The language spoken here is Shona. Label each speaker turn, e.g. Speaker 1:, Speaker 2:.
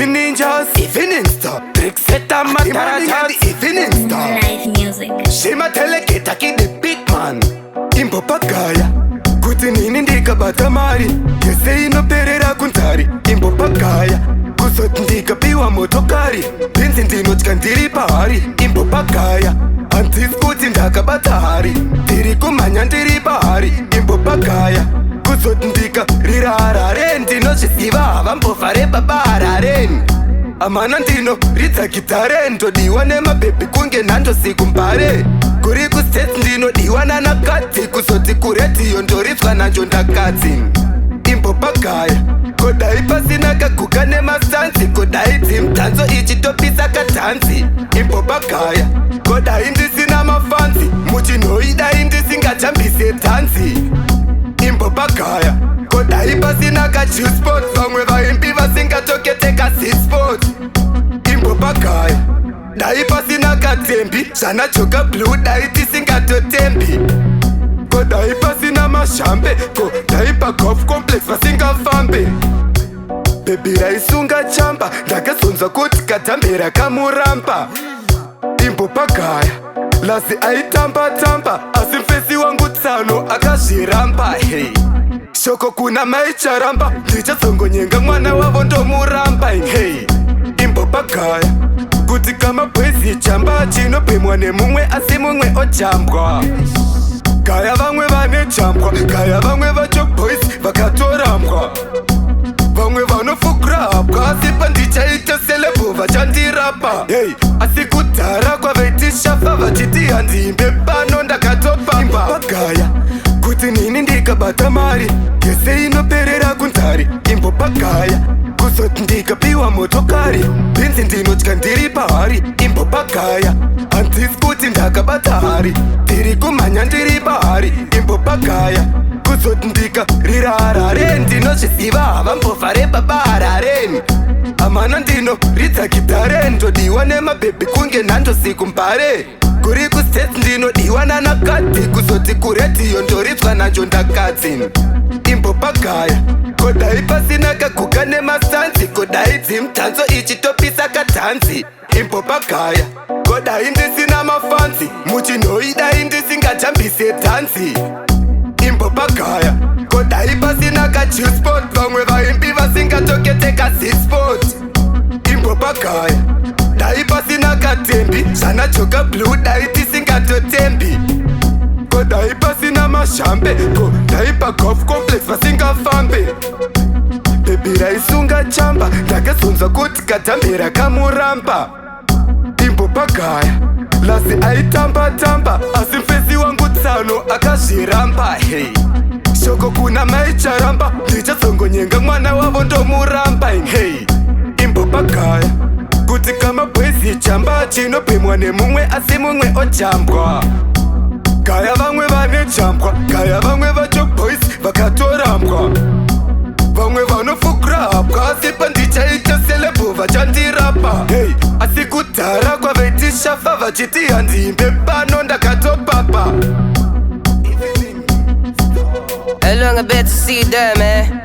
Speaker 1: Ninjas, evening star. Trickseta Matarajas, evening star.
Speaker 2: Live music.
Speaker 1: Shema Teleketa the big man. Imbopagaya. Kuti nini ndikabata mari. Kese inoperera kuntari. Imbopagaya. Kusoti ndikapiwa motokari. Pinzi ndinotya ndiri pahari. Imbopagaya. Handisi kuti ndakabata hari. Ndiri kumhanya ndiri pahari. Imbopagaya. Kusoti ndikarira harare. Ndinozvisiva havambovhare baba harareni. Amana ndino ridza gitare. Ndodiwa nemabhebhi kunge nhando sikumbare. Kuri kustate ndinodiwa nanakadzi. Kuzoti kuredhiyo ndoridzwa nanjo ndakadzi. Imbopagaya. Kodai pasina kaguka nemasanzi. Kodai dzimdanzo ichitopisa kadhanzi. Imbopagaya. Kodai ndisina mafanzi. Muchinoidai ndisingajambise dhanzi. Imbopagaya. Kodai pasina kajusport. Vamwe vaimbi vasingatoketeka zisport. Imbopagaya. Dai pasina katembi. Zvanajoka blue dai tisingatotembi. Kodai pasina mashambe. Kodai pagolf complex vasingafambe. Baby raisunga chamba. Ndakazonzwa kuti katambera kamuramba. Imbopagaya. Lasi aitamba-tamba. Asi mfesi wangu tsano akazviramba. Hey. Shoko kuna maicharamba. Ndichazongonyenga mwana wavo ndomuramba. Hey. Imbopagaya. Kuti kama bwezi chamba. Chinopemwa nemumwe asi mumwe ojambwa. Kaya vamwe vane jambwa. Kaya vamwe vacho boys vakatorambwa. Vamwe vanofugurabwa. Asi pandichaita selebo vachandirapa. Hey. Asi kudhara kwavaitishafa vachiti handimbe pano ndakatopamba. Imbopagaya. Kuti nini ndikabata mari. Kese inoperera kuntari. Imbopagaya. Kuzoti ndikapiwa motokari. Pinzi ndinotya ndiri pahari. Imbopagaya. Handisi kuti ndakabata hari. Ndiri kumhanya ndiri pahari. Imbopagaya. Kuzoti ndikarira harare. Ndinozvisiva havambovhare baba harareni. Amana ndino ridza gitare. Ndodiwa nemabhebhi kunge nhando sikumbare. Kuri kustate ndinodiwa nanakadzi. Kuzoti kuredhiyo ndoridzwa nanjo ndakadzi. Imbopagaya. Kodai pasina kaguka nemasanzi. Kodai dzimdanzo ichitopisa kadhanzi. Imbopagaya. Kodai ndisina mafanzi. Muchinoidai ndisingajambise dhanzi. Imbopagaya. Kodai pasina kajusport. Vamwe vaimbi vasingatoketeka zisport. Imbopagaya. Dai pasina katembi. Zvanajoka blue dai tisingatotembi. Kodai pasina mashambe. Kodai pagolf complex vasingafambe. Baby raisunga chamba. Ndakazonzwa kuti katambera kamuramba. Imbopagaya. Lasi aitamba-tamba. Asi mfesi wangu tsano akazviramba. Hey. Shoko kuna maicharamba. Ndichazongonyenga mwana wavo ndomuramba. Hey. Imbopagaya. Kuti kama bwezi chamba. Chinopemwa nemumwe asi mumwe ojambwa. Kaya vamwe vane jambwa. Kaya vamwe vacho boys vakatorambwa. Vamwe vanofugurabwa. Asi pandichaita selebo vachandirapa. Hey. Asi kudhara kwavaitishafa vachiti handimbe pano ndakatopapa.
Speaker 3: How long I bet to see you there, man?